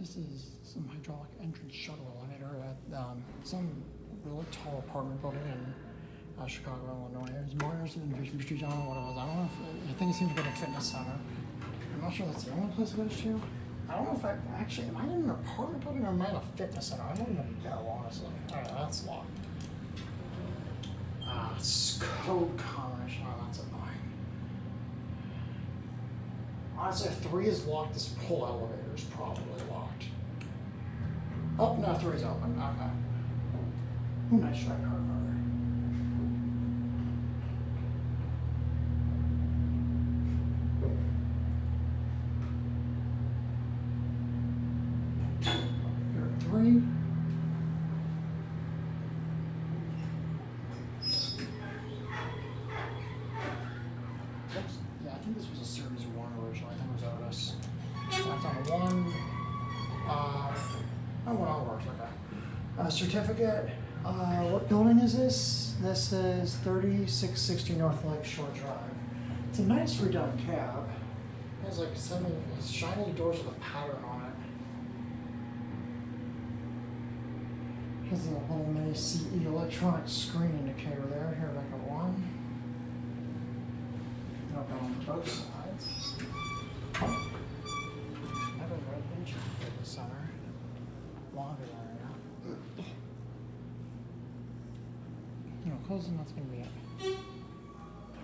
This is some hydraulic entrance shuttle elevator at some really tall apartment building in Chicago, Illinois. It was Modernized in Vision Street. I don't know what it was. I don't know if I think it seems to be a fitness center. I'm not sure that's the only place it goes to. I don't know if I actually am I in an apartment building or am I in a fitness center? I don't even know, honestly. Alright, that's locked. It's code combination. Oh, that's annoying. Honestly, if 3 is locked, this whole elevator is probably locked. Oh, no, 3 is open. Okay. Ooh, nice try, car. Here, 3. Oops. Yeah, I think this was a Series 1 originally. I think it was Otis. That's on 1. Oh, what all works, okay. Certificate. What building is this? This is 3660 North Lake Shore Drive. It's a nice redone cab. It has like shiny doors with a pattern on it. Has a little mini CE electronic screen indicator there. Here, back at 1. Open on both sides. I have a residential fitness center. Laundry area. No, closing, that's gonna be it.